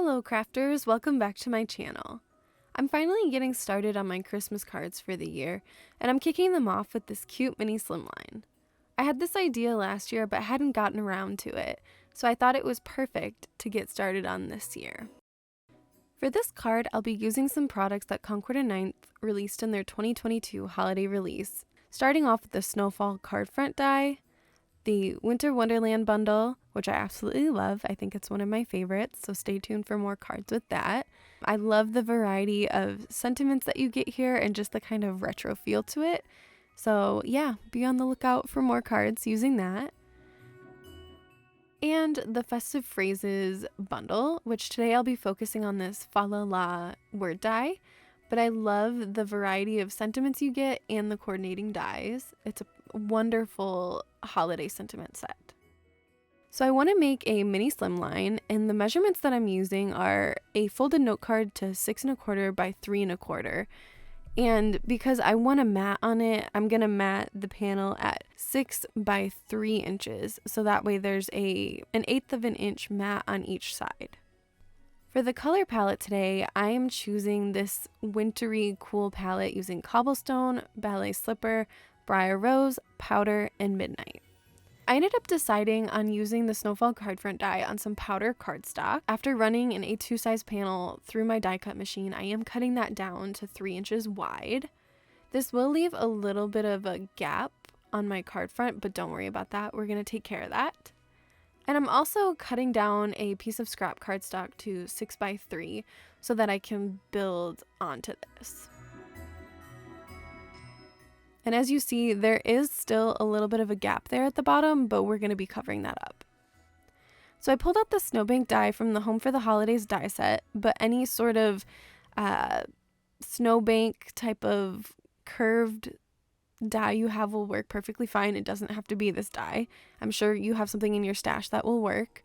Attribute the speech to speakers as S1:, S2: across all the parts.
S1: Hello crafters, welcome back to my channel. I'm finally getting started on my Christmas cards for the year, and I'm kicking them off with this cute mini slimline. I had this idea last year but hadn't gotten around to it, so I thought it was perfect to get started on this year. For this card, I'll be using some products that Concord & Ninth released in their 2022 holiday release, starting off with the Snowfall card front die, the Winter Wonderland bundle, which I absolutely love. I think it's one of my favorites, so stay tuned for more cards with that. I love the variety of sentiments that you get here and just the kind of retro feel to it. So yeah, be on the lookout for more cards using that. And the Festive Phrases bundle, which today I'll be focusing on this Fa La La word die. But I love the variety of sentiments you get and the coordinating dies. It's a wonderful holiday sentiment set. So I want to make a mini slimline, and the measurements that I'm using are a folded note card to 6 1/4 by 3 1/4. And because I want to mat on it, I'm going to mat the panel at 6 by 3 inches. So that way there's an 1/8 of an inch mat on each side. For the color palette today, I am choosing this wintry cool palette using Cobblestone, Ballet Slipper, Briar Rose, Powder, and Midnight. I ended up deciding on using the Snowfall card front die on some powder cardstock. After running an A2 size panel through my die cut machine, I am cutting that down to 3 inches wide. This will leave a little bit of a gap on my card front, but don't worry about that. We're going to take care of that. And I'm also cutting down a piece of scrap cardstock to 6 by 3 so that I can build onto this. And as you see, there is still a little bit of a gap there at the bottom, but we're going to be covering that up. So I pulled out the Snowbank die from the Home for the Holidays die set, but any sort of snowbank type of curved die you have will work perfectly fine. It doesn't have to be this die. I'm sure you have something in your stash that will work.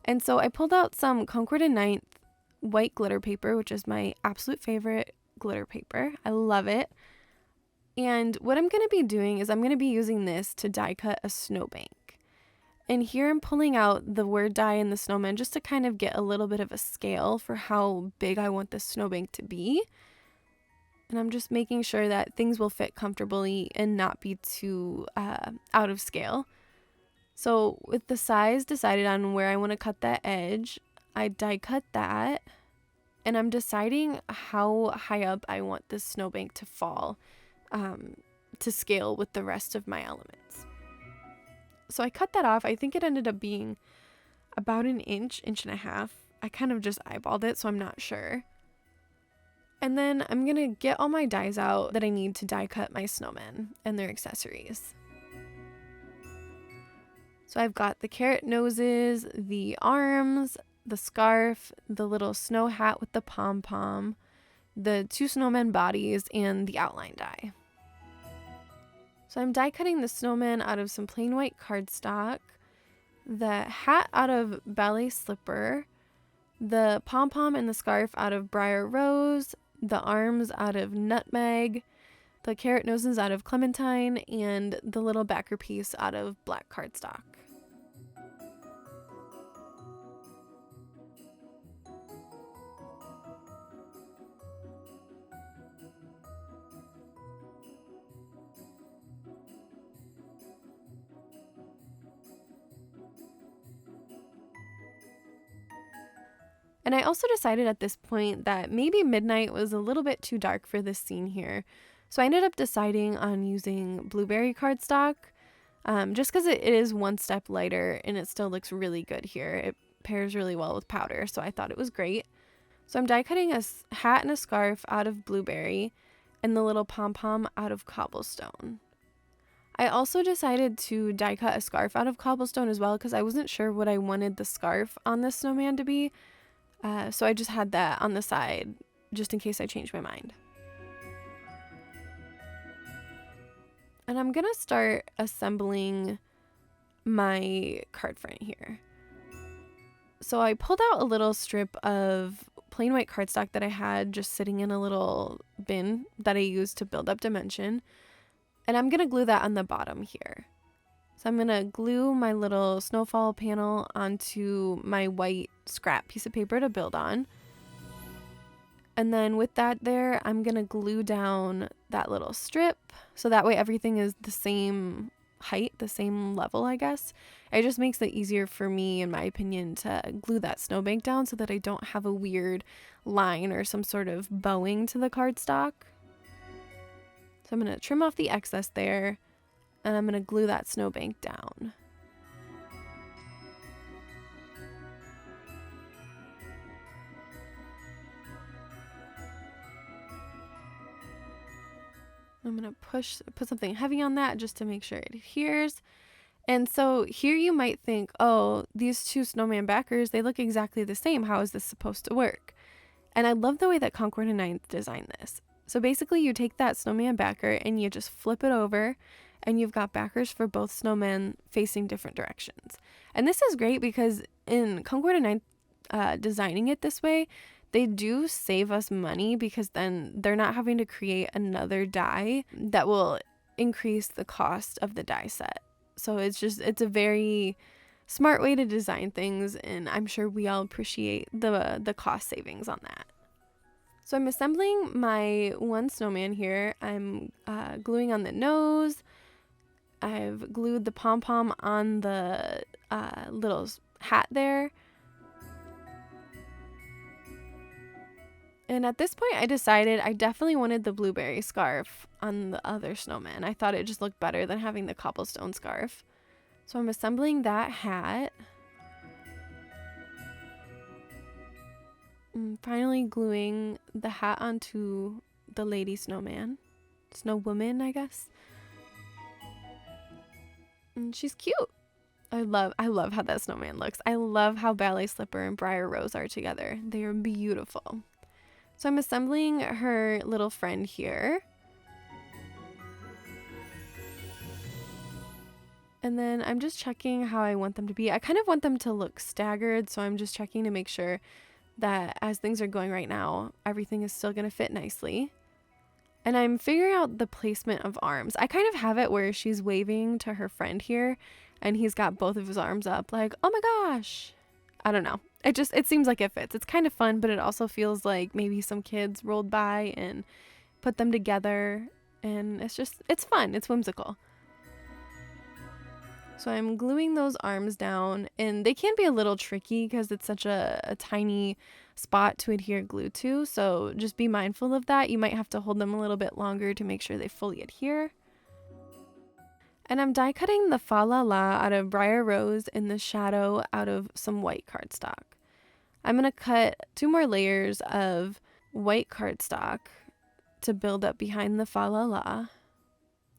S1: And so I pulled out some Concord & Ninth white glitter paper, which is my absolute favorite glitter paper. I love it. And what I'm going to be doing is I'm going to be using this to die cut a snowbank. And here I'm pulling out the word die and the snowman just to kind of get a little bit of a scale for how big I want this snowbank to be. And I'm just making sure that things will fit comfortably and not be too out of scale. So with the size decided on where I want to cut that edge, I die cut that. And I'm deciding how high up I want this snowbank to fall to scale with the rest of my elements. So I cut that off. I think it ended up being about an inch, 1.5 inches. I kind of just eyeballed it, so I'm not sure. And then I'm going to get all my dies out that I need to die cut my snowmen and their accessories. So I've got the carrot noses, the arms, the scarf, the little snow hat with the pom-pom, the 2 snowmen bodies, and the outline die. So I'm die cutting the snowman out of some plain white cardstock, the hat out of Ballet Slipper, the pom-pom and the scarf out of Briar Rose, the arms out of Nutmeg, the carrot noses out of Clementine, and the little backer piece out of black cardstock. And I also decided at this point that maybe midnight was a little bit too dark for this scene here. So I ended up deciding on using blueberry cardstock, just because it is one step lighter and it still looks really good here. It pairs really well with powder, so I thought it was great. So I'm die cutting a hat and a scarf out of blueberry and the little pom-pom out of cobblestone. I also decided to die cut a scarf out of cobblestone as well because I wasn't sure what I wanted the scarf on this snowman to be. So I just had that on the side just in case I changed my mind. And I'm going to start assembling my card front here. So I pulled out a little strip of plain white cardstock that I had just sitting in a little bin that I used to build up dimension. And I'm going to glue that on the bottom here. So I'm going to glue my little Snowfall panel onto my white scrap piece of paper to build on. And then with that there, I'm going to glue down that little strip so that way everything is the same height, the same level, I guess. It just makes it easier for me, in my opinion, to glue that snowbank down so that I don't have a weird line or some sort of bowing to the cardstock. So I'm going to trim off the excess there, and I'm going to glue that snowbank down. I'm going to put something heavy on that just to make sure it adheres. And so here you might think, oh, these two snowman backers, they look exactly the same. How is this supposed to work? And I love the way that Concord and Ninth designed this. So basically you take that snowman backer and you just flip it over and you've got backers for both snowmen facing different directions. And this is great because in Concord and Ninth designing it this way, they do save us money because then they're not having to create another die that will increase the cost of the die set. So it's a very smart way to design things, and I'm sure we all appreciate the cost savings on that. So I'm assembling my one snowman here. I'm gluing on the nose. I've glued the pom-pom on the little hat there. And at this point, I decided I definitely wanted the blueberry scarf on the other snowman. I thought it just looked better than having the cobblestone scarf. So I'm assembling that hat. And finally gluing the hat onto the lady snowman. Snow woman, I guess. And she's cute. I love how that snowman looks. I love how Ballet Slipper and Briar Rose are together. They are beautiful. So I'm assembling her little friend here. And then I'm just checking how I want them to be. I kind of want them to look staggered, so I'm just checking to make sure that as things are going right now, everything is still going to fit nicely. And I'm figuring out the placement of arms. I kind of have it where she's waving to her friend here, and he's got both of his arms up like, oh my gosh. I don't know. It seems like it fits. It's kind of fun, but it also feels like maybe some kids rolled by and put them together, and it's fun. It's whimsical. So I'm gluing those arms down, and they can be a little tricky because it's such a tiny spot to adhere glue to. So just be mindful of that. You might have to hold them a little bit longer to make sure they fully adhere. And I'm die cutting the Fa La La out of Briar Rose and the shadow out of some white cardstock. I'm going to cut 2 more layers of white cardstock to build up behind the Fa La La.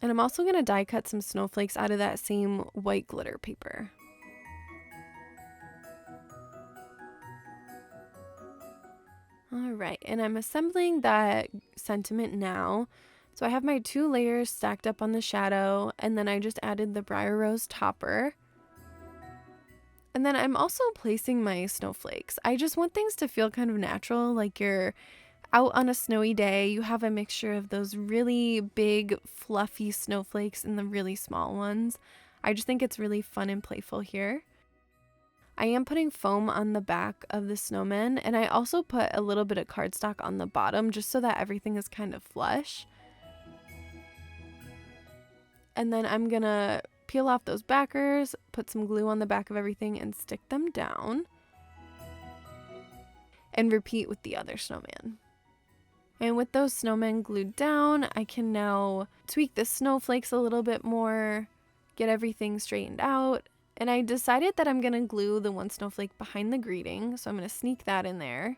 S1: And I'm also going to die cut some snowflakes out of that same white glitter paper. All right, and I'm assembling that sentiment now. So I have my 2 layers stacked up on the shadow, and then I just added the Briar Rose topper. And then I'm also placing my snowflakes. I just want things to feel kind of natural, like you're out on a snowy day. You have a mixture of those really big, fluffy snowflakes and the really small ones. I just think it's really fun and playful here. I am putting foam on the back of the snowmen, and I also put a little bit of cardstock on the bottom just so that everything is kind of flush. And then I'm gonna peel off those backers, put some glue on the back of everything, and stick them down. And repeat with the other snowman. And with those snowmen glued down, I can now tweak the snowflakes a little bit more, get everything straightened out. And I decided that I'm gonna glue the one snowflake behind the greeting, so I'm gonna sneak that in there.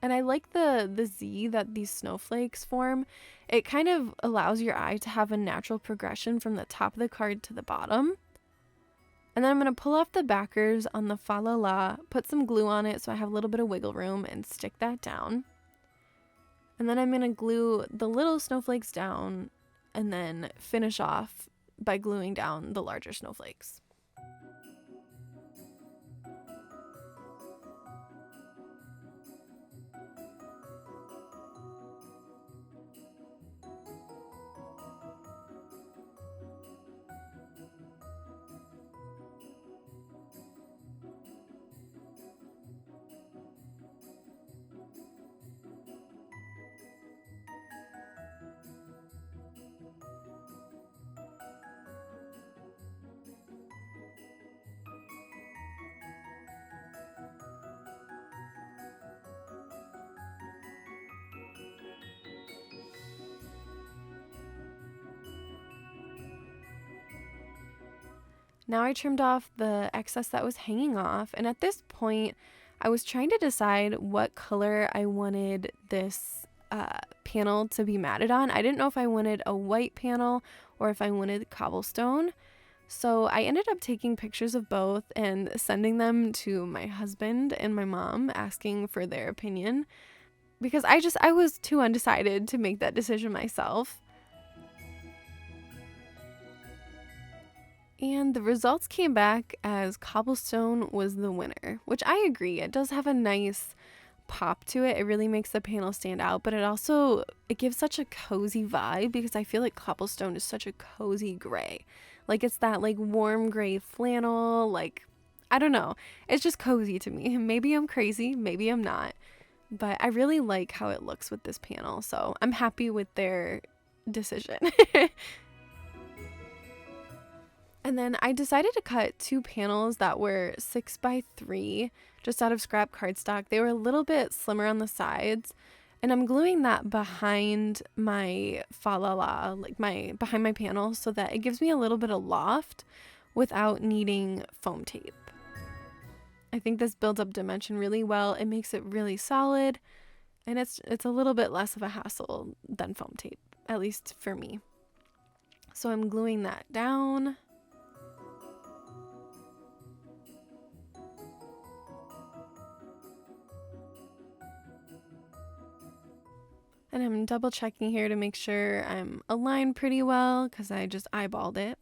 S1: And I like the Z that these snowflakes form. It kind of allows your eye to have a natural progression from the top of the card to the bottom. And then I'm going to pull off the backers on the Fa La La, put some glue on it so I have a little bit of wiggle room, and stick that down. And then I'm going to glue the little snowflakes down and then finish off by gluing down the larger snowflakes. Now I trimmed off the excess that was hanging off, and at this point I was trying to decide what color I wanted this panel to be matted on. I didn't know if I wanted a white panel or if I wanted cobblestone. So I ended up taking pictures of both and sending them to my husband and my mom, asking for their opinion, because I was too undecided to make that decision myself. And the results came back as cobblestone was the winner, which I agree. It does have a nice pop to it. It really makes the panel stand out, but it gives such a cozy vibe, because I feel like cobblestone is such a cozy gray. Like, it's that like warm gray flannel, like, I don't know. It's just cozy to me. Maybe I'm crazy, maybe I'm not, but I really like how it looks with this panel. So I'm happy with their decision. And then I decided to cut 2 panels that were 6x3 just out of scrap cardstock. They were a little bit slimmer on the sides, and I'm gluing that behind my fa la la, like behind my panel, so that it gives me a little bit of loft without needing foam tape. I think this builds up dimension really well. It makes it really solid, and it's a little bit less of a hassle than foam tape, at least for me. So I'm gluing that down. And I'm double checking here to make sure I'm aligned pretty well, because I just eyeballed it.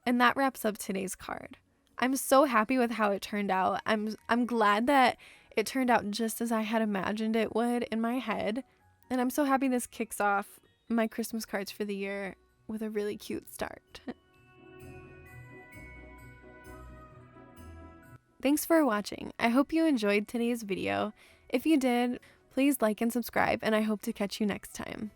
S1: And that wraps up today's card. I'm so happy with how it turned out. I'm glad that it turned out just as I had imagined it would in my head. And I'm so happy this kicks off my Christmas cards for the year with a really cute start. Thanks for watching. I hope you enjoyed today's video. If you did, please like and subscribe, and I hope to catch you next time.